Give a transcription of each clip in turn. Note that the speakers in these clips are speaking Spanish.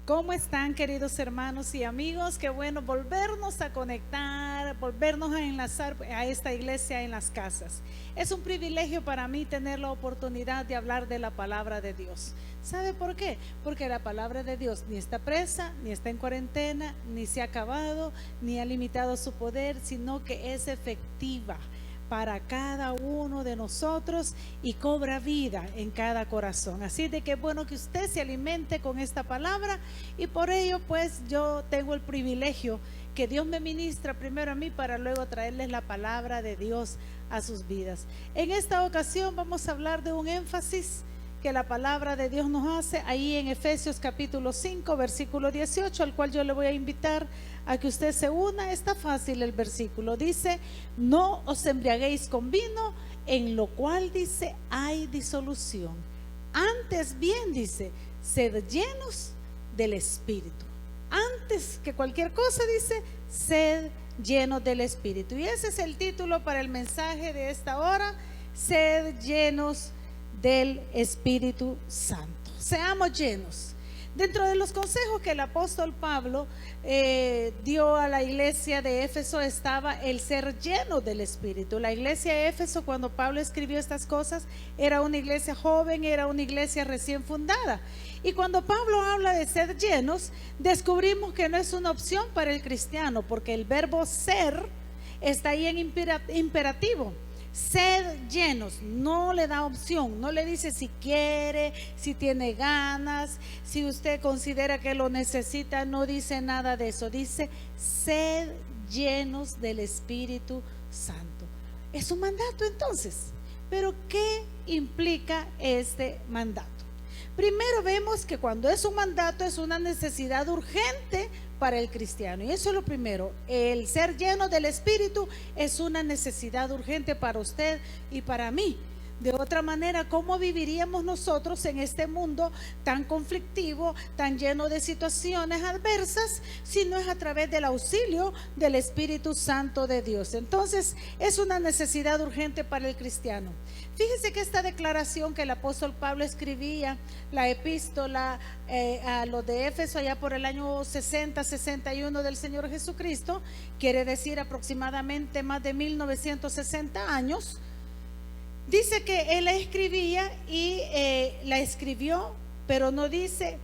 ¿Cómo están, queridos hermanos y amigos? Qué bueno volvernos a conectar, volvernos a enlazar a esta iglesia en las casas. Es un privilegio para mí tener la oportunidad de hablar de la palabra de Dios. ¿Sabe por qué? Porque la palabra de Dios ni está presa, ni está en cuarentena, ni se ha acabado, ni ha limitado su poder, sino que es efectiva para cada uno de nosotros y cobra vida en cada corazón. Así de que bueno que usted se alimente con esta palabra, y por ello pues yo tengo el privilegio que Dios me ministra primero a mí para luego traerles la palabra de Dios a sus vidas. En esta ocasión vamos a hablar de un énfasis que la palabra de Dios nos hace ahí en Efesios capítulo 5 versículo 18, al cual yo le voy a invitar a que usted se una. Está fácil el versículo, dice: no os embriaguéis con vino, en lo cual dice hay disolución, antes bien dice sed llenos del Espíritu. Antes que cualquier cosa dice sed llenos del Espíritu, y ese es el título para el mensaje de esta hora: sed llenos del Espíritu Santo. Seamos llenos. Dentro de los consejos que el apóstol Pablo dio a la iglesia de Éfeso estaba el ser lleno del Espíritu. La iglesia de Éfeso, cuando Pablo escribió estas cosas, era una iglesia joven, era una iglesia recién fundada. Y cuando Pablo habla de ser llenos, descubrimos que no es una opción para el cristiano, porque el verbo ser está ahí en imperativo. Sed llenos, no le da opción, no le dice si quiere, si tiene ganas, si usted considera que lo necesita, no dice nada de eso. Dice sed llenos del Espíritu Santo. Es un mandato entonces. Pero ¿qué implica este mandato? Primero vemos que cuando es un mandato es una necesidad urgente para el cristiano, y eso es lo primero. El ser lleno del Espíritu es una necesidad urgente para usted y para mí. De otra manera, ¿cómo viviríamos nosotros en este mundo tan conflictivo, tan lleno de situaciones adversas, si no es a través del auxilio del Espíritu Santo de Dios? Entonces, es una necesidad urgente para el cristiano. Fíjese que esta declaración que el apóstol Pablo escribía, la epístola a los de Éfeso allá por el año 60-61 del Señor Jesucristo, quiere decir aproximadamente más de 1960 años. Dice que él la escribía y la escribió, pero no dice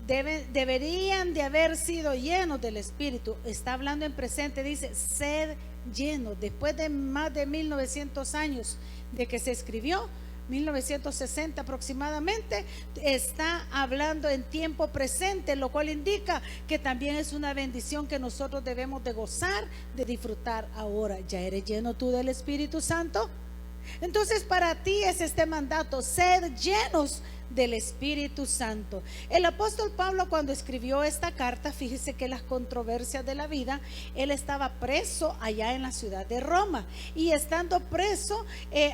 deberían de haber sido llenos del Espíritu. Está hablando en presente, dice sed llenos. Después de más de 1900 años de que se escribió, 1960 aproximadamente, está hablando en tiempo presente, lo cual indica que también es una bendición que nosotros debemos de gozar, de disfrutar ahora. ¿Ya eres lleno tú del Espíritu Santo? Entonces para ti es este mandato: sed llenos del Espíritu Santo. El apóstol Pablo, cuando escribió esta carta, fíjese que las controversias de la vida, él estaba preso allá en la ciudad de Roma, y estando preso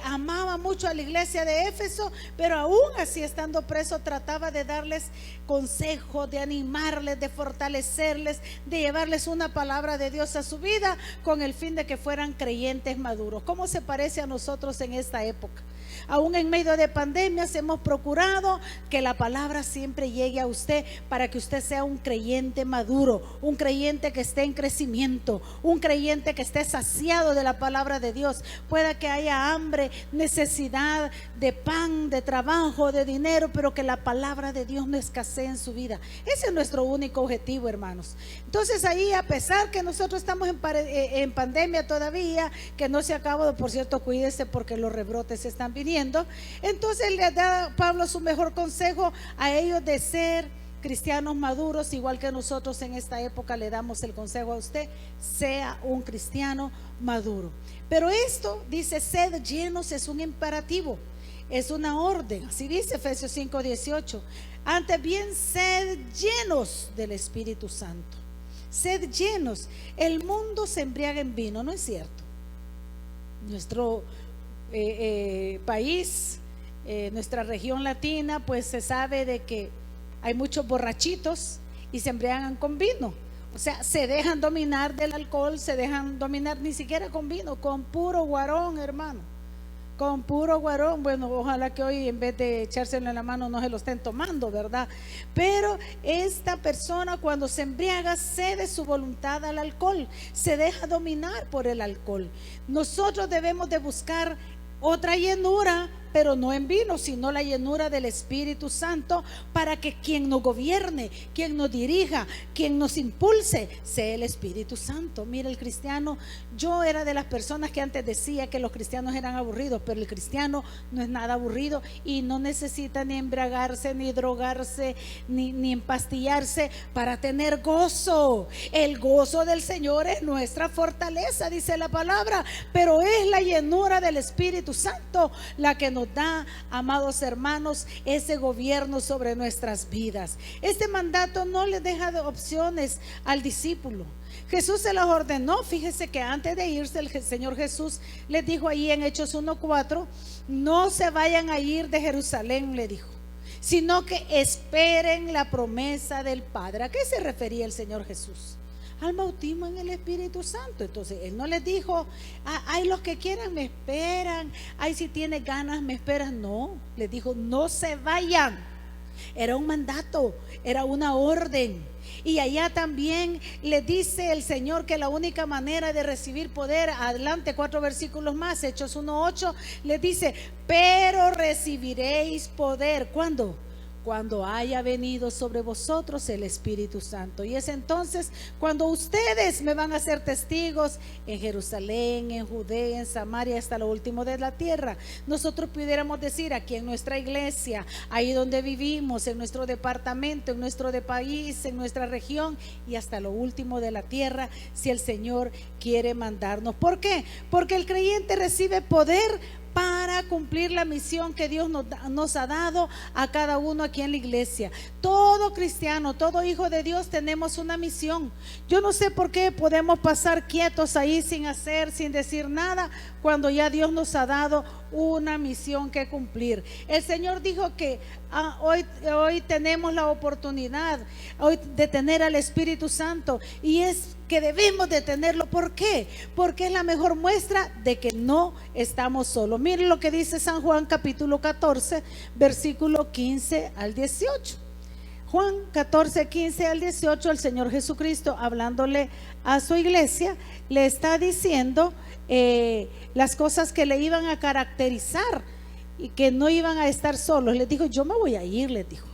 amaba mucho a la iglesia de Éfeso, pero aún así estando preso trataba de darles consejos, de animarles, de fortalecerles, de llevarles una palabra de Dios a su vida, con el fin de que fueran creyentes maduros. ¿Cómo se parece a nosotros en esta época? Aún en medio de pandemias hemos procurado que la palabra siempre llegue a usted, para que usted sea un creyente maduro, un creyente que esté en crecimiento, un creyente que esté saciado de la palabra de Dios. Pueda que haya hambre, necesidad de pan, de trabajo, de dinero, pero que la palabra de Dios no escasee en su vida. Ese es nuestro único objetivo, hermanos. Entonces ahí, a pesar que nosotros estamos en pandemia todavía, que no se ha acabado, por cierto, cuídese porque los rebrotes están viniendo. Entonces le da Pablo su mejor consejo a ellos de ser cristianos maduros, igual que nosotros en esta época le damos el consejo a usted: sea un cristiano maduro. Pero esto, dice sed llenos, es un imperativo, es una orden. Así dice Efesios 5:18: antes bien sed llenos del Espíritu Santo. Sed llenos. El mundo se embriaga en vino, ¿no es cierto? Nuestro país, nuestra región latina, pues se sabe de que hay muchos borrachitos y se embriagan con vino. O sea, se dejan dominar del alcohol, se dejan dominar ni siquiera con vino, con puro guarón, hermano. con puro guarón. Bueno, ojalá que hoy en vez de echárselo en la mano no se lo estén tomando, ¿verdad? Pero esta persona cuando se embriaga cede su voluntad al alcohol, se deja dominar por el alcohol. Nosotros debemos de buscar otra llenura, pero no en vino, sino la llenura del Espíritu Santo, para que quien nos gobierne, quien nos dirija, quien nos impulse, sea el Espíritu Santo. Mira, el cristiano, yo era de las personas que antes decía que los cristianos eran aburridos, pero el cristiano no es nada aburrido y no necesita ni embriagarse, ni drogarse, ni empastillarse para tener gozo. El gozo del Señor es nuestra fortaleza, dice la palabra, pero es la llenura del Espíritu Santo la que nos da, amados hermanos, ese gobierno sobre nuestras vidas. Este mandato no le deja opciones al discípulo. Jesús se las ordenó. Fíjese que antes de irse el Señor Jesús les dijo ahí en Hechos 1:4, no se vayan a ir de Jerusalén, le dijo, sino que esperen la promesa del Padre. ¿A qué se refería el Señor Jesús? Al bautismo en el Espíritu Santo. Entonces él no les dijo, hay los que quieran me esperan, hay si tienes ganas me esperan. No, les dijo, no se vayan. Era un mandato, era una orden. Y allá también le dice el Señor que la única manera de recibir poder, adelante 4 versículos más, Hechos 1:8, le dice, pero recibiréis poder. ¿Cuándo? Cuando haya venido sobre vosotros el Espíritu Santo. Y es entonces cuando ustedes me van a ser testigos en Jerusalén, en Judea, en Samaria, hasta lo último de la tierra. Nosotros pudiéramos decir aquí en nuestra iglesia, ahí donde vivimos, en nuestro departamento, en nuestro país, en nuestra región y hasta lo último de la tierra, si el Señor quiere mandarnos. ¿Por qué? Porque el creyente recibe poder para cumplir la misión que Dios nos ha dado a cada uno aquí en la iglesia. Todo cristiano, todo hijo de Dios tenemos una misión. Yo no sé por qué podemos pasar quietos ahí sin hacer, sin decir nada, cuando ya Dios nos ha dado una misión que cumplir. El Señor dijo que hoy tenemos la oportunidad hoy de tener al Espíritu Santo, y es que debemos de tenerlo. ¿Por qué? Porque es la mejor muestra de que no estamos solos. Miren lo que dice San Juan capítulo 14 versículo 15 al 18. Juan 14, 15 al 18, el Señor Jesucristo, hablándole a su iglesia, le está diciendo las cosas que le iban a caracterizar y que no iban a estar solos. Les dijo, yo me voy a ir, les dijo,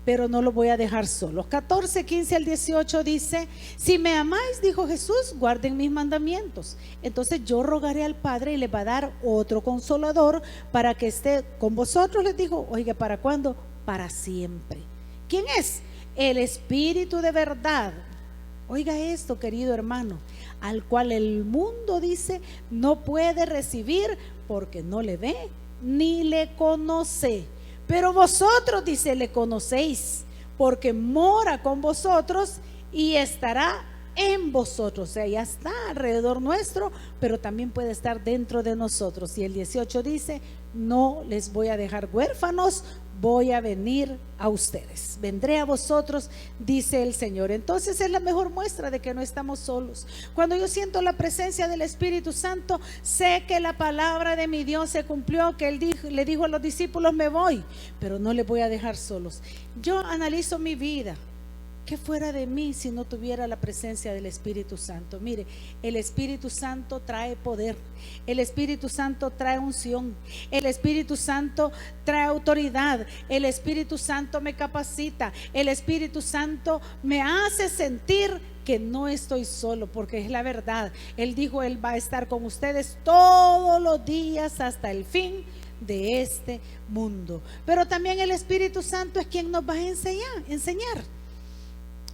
pero no los voy a dejar solos. 14, 15 al 18 dice, si me amáis, dijo Jesús, guarden mis mandamientos. Entonces yo rogaré al Padre y les va a dar otro consolador para que esté con vosotros. Les dijo, oiga, ¿para cuándo? Para siempre. ¿Quién es? El Espíritu de verdad. Oiga esto, querido hermano, al cual el mundo dice no puede recibir porque no le ve ni le conoce. Pero vosotros, dice, le conocéis porque mora con vosotros y estará en vosotros. O sea, ya está alrededor nuestro, pero también puede estar dentro de nosotros. Y el 18 dice, no les voy a dejar huérfanos, voy a venir a ustedes, vendré a vosotros, dice el Señor. Entonces es la mejor muestra de que no estamos solos. Cuando yo siento la presencia del Espíritu Santo, sé que la palabra de mi Dios se cumplió, que Él le dijo a los discípulos, me voy, pero no les voy a dejar solos. Yo analizo mi vida. ¿Qué fuera de mí si no tuviera la presencia del Espíritu Santo? Mire, el Espíritu Santo trae poder, el Espíritu Santo trae unción, el Espíritu Santo trae autoridad, el Espíritu Santo me capacita, el Espíritu Santo me hace sentir que no estoy solo, porque es la verdad. Él dijo, Él va a estar con ustedes todos los días hasta el fin de este mundo. Pero también el Espíritu Santo es quien nos va a enseñar.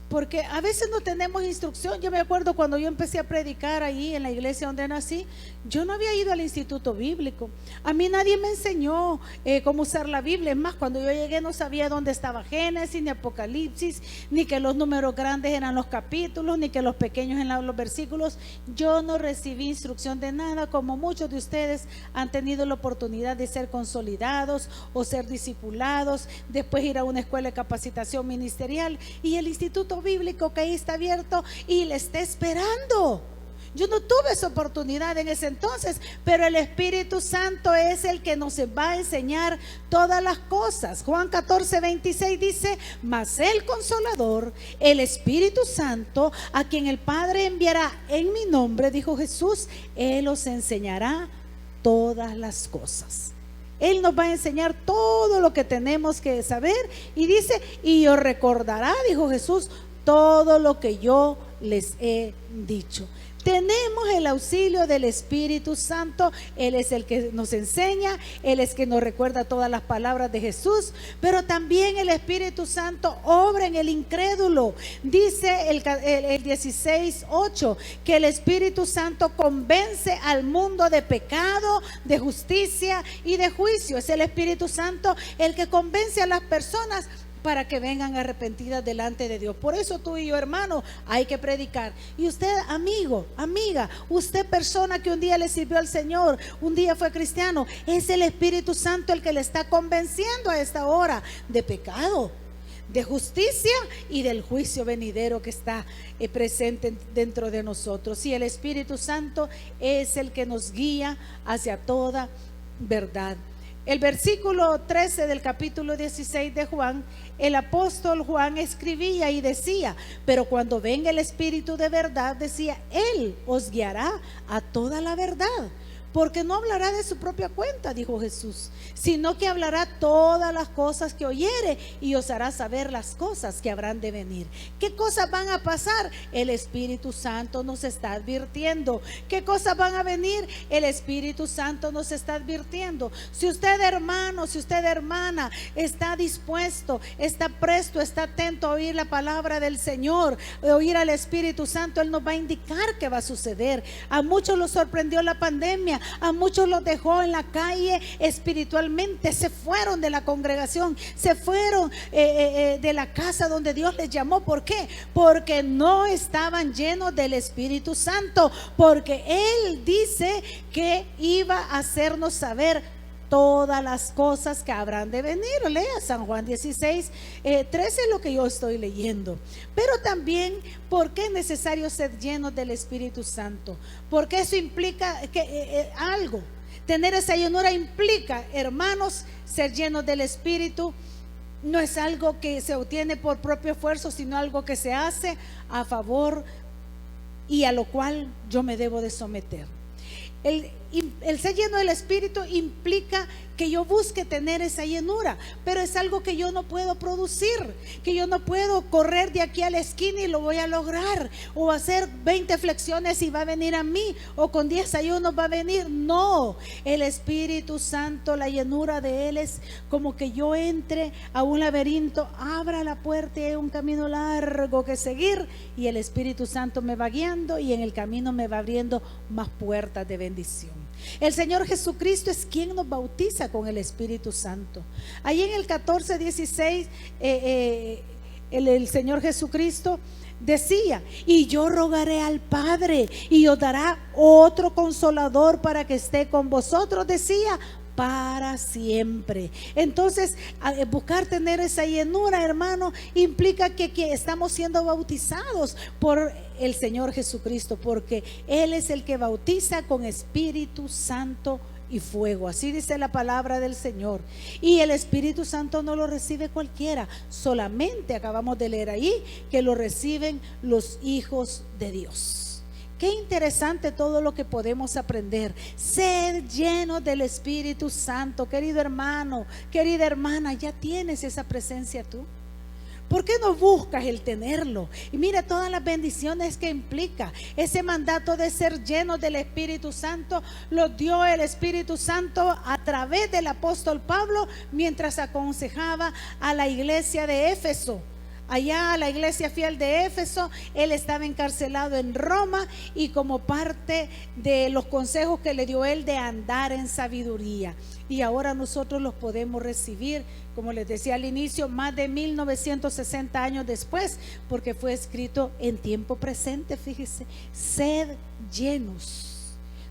Porque a veces no tenemos instrucción. Yo me acuerdo cuando yo empecé a predicar ahí en la iglesia donde nací, yo no había ido al instituto bíblico. A mí nadie me enseñó cómo usar la Biblia. Es más, cuando yo llegué no sabía dónde estaba Génesis, ni Apocalipsis, ni que los números grandes eran los capítulos, ni que los pequeños eran los versículos. Yo no recibí instrucción de nada, como muchos de ustedes han tenido la oportunidad de ser consolidados o ser discipulados, después ir a una escuela de capacitación ministerial y el instituto bíblico que ahí está abierto y le está esperando. Yo no tuve esa oportunidad en ese entonces, pero el Espíritu Santo es el que nos va a enseñar todas las cosas. Juan 14:26 dice: mas el Consolador, el Espíritu Santo, a quien el Padre enviará en mi nombre, dijo Jesús, Él os enseñará todas las cosas. Él nos va a enseñar todo lo que tenemos que saber. Y dice: y os recordará, dijo Jesús, todo lo que yo les he dicho. Tenemos el auxilio del Espíritu Santo. Él es el que nos enseña, Él es que nos recuerda todas las palabras de Jesús. Pero también el Espíritu Santo obra en el incrédulo. Dice el 16:8 que el Espíritu Santo convence al mundo de pecado, de justicia y de juicio. Es el Espíritu Santo el que convence a las personas para que vengan arrepentidas delante de Dios. Por eso tú y yo, hermano, hay que predicar. Y usted, amigo, amiga, usted, persona que un día le sirvió al Señor, un día fue cristiano, es el Espíritu Santo el que le está convenciendo a esta hora de pecado, de justicia y del juicio venidero que está presente dentro de nosotros. Y el Espíritu Santo es el que nos guía hacia toda verdad. El versículo 13 del capítulo 16 de Juan, el apóstol Juan escribía y decía: pero cuando venga el Espíritu de verdad, decía, Él os guiará a toda la verdad, porque no hablará de su propia cuenta, dijo Jesús, sino que hablará todas las cosas que oyere y os hará saber las cosas que habrán de venir. ¿Qué cosas van a pasar? El Espíritu Santo nos está advirtiendo. ¿Qué cosas van a venir? El Espíritu Santo nos está advirtiendo. Si usted, hermano, si usted, hermana, está dispuesto, está presto, está atento a oír la palabra del Señor, a oír al Espíritu Santo, Él nos va a indicar qué va a suceder. A muchos los sorprendió la pandemia, a muchos los dejó en la calle espiritualmente, se fueron de la congregación, se fueron de la casa donde Dios les llamó. ¿Por qué? Porque no estaban llenos del Espíritu Santo, porque Él dice que iba a hacernos saber todas las cosas que habrán de venir. Lea San Juan 16:13, lo que yo estoy leyendo. Pero también, ¿por qué es necesario ser llenos del Espíritu Santo? Porque eso implica algo. Tener esa llenura implica, hermanos, ser llenos del Espíritu. No es algo que se obtiene por propio esfuerzo, sino algo que se hace a favor y a lo cual yo me debo de someter. El ser lleno del Espíritu implica que yo busque tener esa llenura, pero es algo que yo no puedo producir, que yo no puedo correr de aquí a la esquina y lo voy a lograr, o hacer 20 flexiones y va a venir a mí, o con 10 ayunos va a venir. No, el Espíritu Santo, la llenura de Él es como que yo entre a un laberinto, abra la puerta y hay un camino largo que seguir, y el Espíritu Santo me va guiando y en el camino me va abriendo más puertas de bendición. El Señor Jesucristo es quien nos bautiza con el Espíritu Santo. Ahí en el 14:16 el Señor Jesucristo decía: y yo rogaré al Padre y os dará otro consolador para que esté con vosotros, decía, para siempre. Entonces, buscar tener esa llenura, hermano, implica que estamos siendo bautizados por el Señor Jesucristo, porque Él es el que bautiza con Espíritu Santo y fuego. Así dice la palabra del Señor. Y el Espíritu Santo no lo recibe cualquiera, solamente acabamos de leer ahí que lo reciben los hijos de Dios. Qué interesante todo lo que podemos aprender. Ser llenos del Espíritu Santo. Querido hermano, querida hermana, ya tienes esa presencia tú. ¿Por qué no buscas el tenerlo? Y mira todas las bendiciones que implica. Ese mandato de ser llenos del Espíritu Santo lo dio el Espíritu Santo a través del apóstol Pablo mientras aconsejaba a la iglesia de Éfeso. Allá, la iglesia fiel de Éfeso, él estaba encarcelado en Roma, y como parte de los consejos que le dio él de andar en sabiduría, y ahora nosotros los podemos recibir, como les decía al inicio, más de 1960 años después, porque fue escrito en tiempo presente. Fíjese, sed llenos.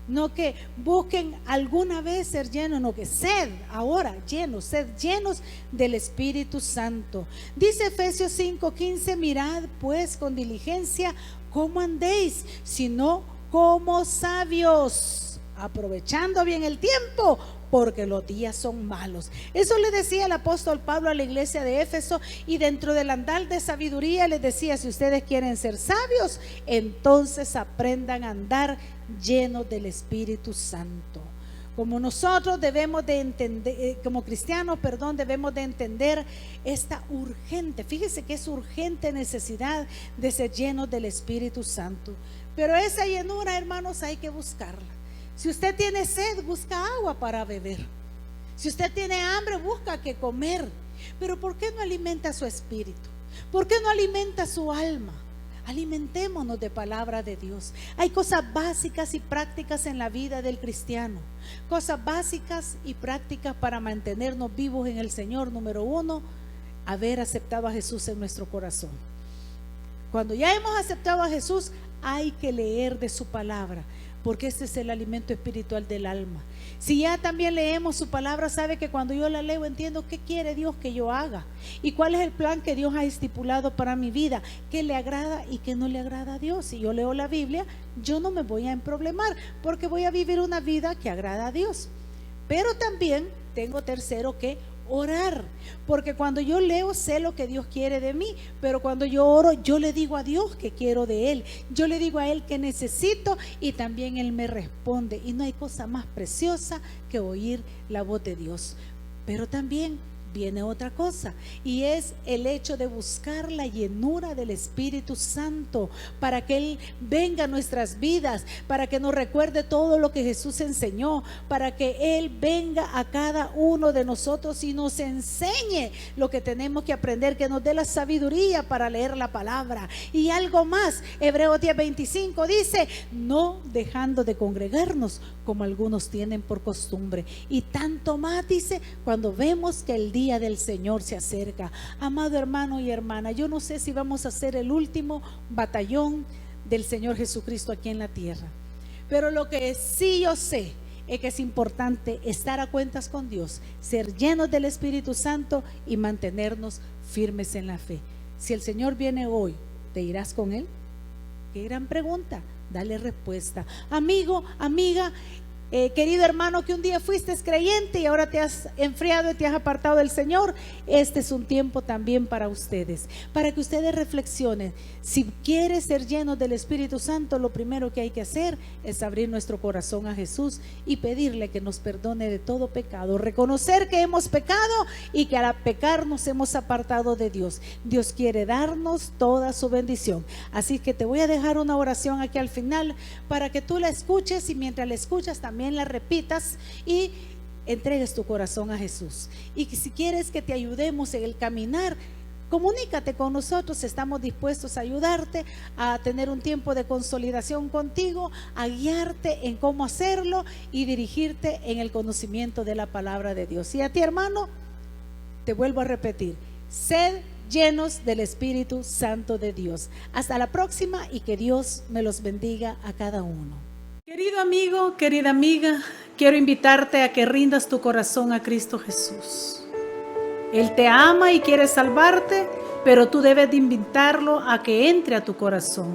No que busquen alguna vez ser llenos, no, que sed ahora llenos, sed llenos del Espíritu Santo. Dice Efesios 5:15: mirad pues con diligencia cómo andéis, si no como sabios, aprovechando bien el tiempo, porque los días son malos. Eso le decía el apóstol Pablo a la iglesia de Éfeso, y dentro del andar de sabiduría les decía: si ustedes quieren ser sabios, entonces aprendan a andar llenos del Espíritu Santo. Como nosotros debemos de entender, como cristianos, debemos de entender esta urgente, fíjese que es urgente necesidad de ser llenos del Espíritu Santo. Pero esa llenura, hermanos, hay que buscarla. Si usted tiene sed, busca agua para beber. Si usted tiene hambre, busca qué comer. Pero ¿por qué no alimenta su espíritu? ¿Por qué no alimenta su alma? Alimentémonos de palabra de Dios. Hay cosas básicas y prácticas en la vida del cristiano. Cosas básicas y prácticas para mantenernos vivos en el Señor. Número 1, haber aceptado a Jesús en nuestro corazón. Cuando ya hemos aceptado a Jesús, hay que leer de su palabra, porque este es el alimento espiritual del alma. Si ya también leemos su palabra, sabe que cuando yo la leo entiendo qué quiere Dios que yo haga y cuál es el plan que Dios ha estipulado para mi vida, qué le agrada y qué no le agrada a Dios. Si yo leo la Biblia, yo no me voy a emproblemar, porque voy a vivir una vida que agrada a Dios. Pero también tengo tercero que orar, porque cuando yo leo sé lo que Dios quiere de mí, pero cuando yo oro, yo le digo a Dios que quiero de Él, yo le digo a Él que necesito, y también Él me responde. Y no hay cosa más preciosa que oír la voz de Dios. Pero también viene otra cosa, y es el hecho de buscar la llenura del Espíritu Santo, para que Él venga a nuestras vidas, para que nos recuerde todo lo que Jesús enseñó, para que Él venga a cada uno de nosotros y nos enseñe lo que tenemos que aprender, que nos dé la sabiduría para leer la palabra. Y algo más, Hebreos 10:25 dice: no dejando de congregarnos como algunos tienen por costumbre, y tanto más, dice, cuando vemos que el día del Señor se acerca. Amado hermano y hermana, yo no sé si vamos a ser el último batallón del Señor Jesucristo aquí en la tierra, pero lo que sí yo sé es que es importante estar a cuentas con Dios, ser llenos del Espíritu Santo y mantenernos firmes en la fe. Si el Señor viene hoy, ¿te irás con Él? Qué gran pregunta. Dale respuesta. Amigo, amiga, querido hermano, que un día fuiste creyente y ahora te has enfriado y te has apartado del Señor, este es un tiempo también para ustedes, para que ustedes reflexionen. Si quieres ser llenos del Espíritu Santo, lo primero que hay que hacer es abrir nuestro corazón a Jesús y pedirle que nos perdone de todo pecado, reconocer que hemos pecado y que al pecar nos hemos apartado de Dios. Dios quiere darnos toda su bendición. Así que te voy a dejar una oración aquí al final para que tú la escuches, y mientras la escuchas también la repitas y entregues tu corazón a Jesús. Y si quieres que te ayudemos en el caminar, comunícate con nosotros. Estamos dispuestos a ayudarte, a tener un tiempo de consolidación contigo, a guiarte en cómo hacerlo y dirigirte en el conocimiento de la palabra de Dios. Y a ti, hermano, te vuelvo a repetir: sed llenos del Espíritu Santo de Dios. Hasta la próxima, y que Dios me los bendiga a cada uno. Querido amigo, querida amiga, quiero invitarte a que rindas tu corazón a Cristo Jesús. Él te ama y quiere salvarte, pero tú debes de invitarlo a que entre a tu corazón.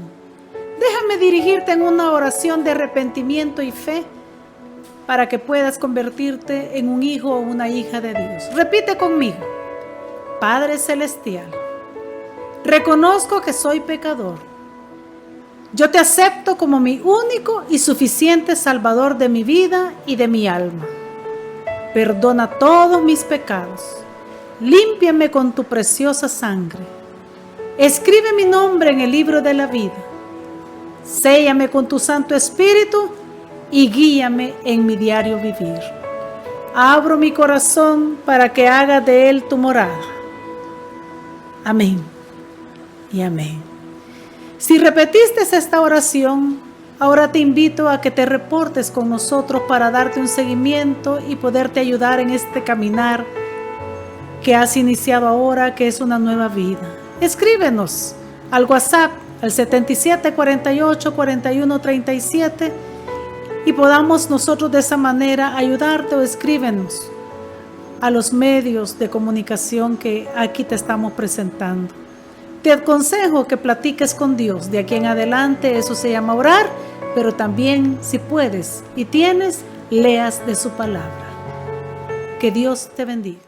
Déjame dirigirte en una oración de arrepentimiento y fe para que puedas convertirte en un hijo o una hija de Dios. Repite conmigo: Padre Celestial, reconozco que soy pecador. Yo te acepto como mi único y suficiente Salvador de mi vida y de mi alma. Perdona todos mis pecados. Límpiame con tu preciosa sangre. Escribe mi nombre en el libro de la vida. Séllame con tu Santo Espíritu y guíame en mi diario vivir. Abro mi corazón para que hagas de él tu morada. Amén y amén. Si repetiste esta oración, ahora te invito a que te reportes con nosotros para darte un seguimiento y poderte ayudar en este caminar que has iniciado ahora, que es una nueva vida. Escríbenos al WhatsApp al 77 48 41 37 y podamos nosotros de esa manera ayudarte, o escríbenos a los medios de comunicación que aquí te estamos presentando. Te aconsejo que platiques con Dios. De aquí en adelante eso se llama orar, pero también, si puedes y tienes, leas de su palabra. Que Dios te bendiga.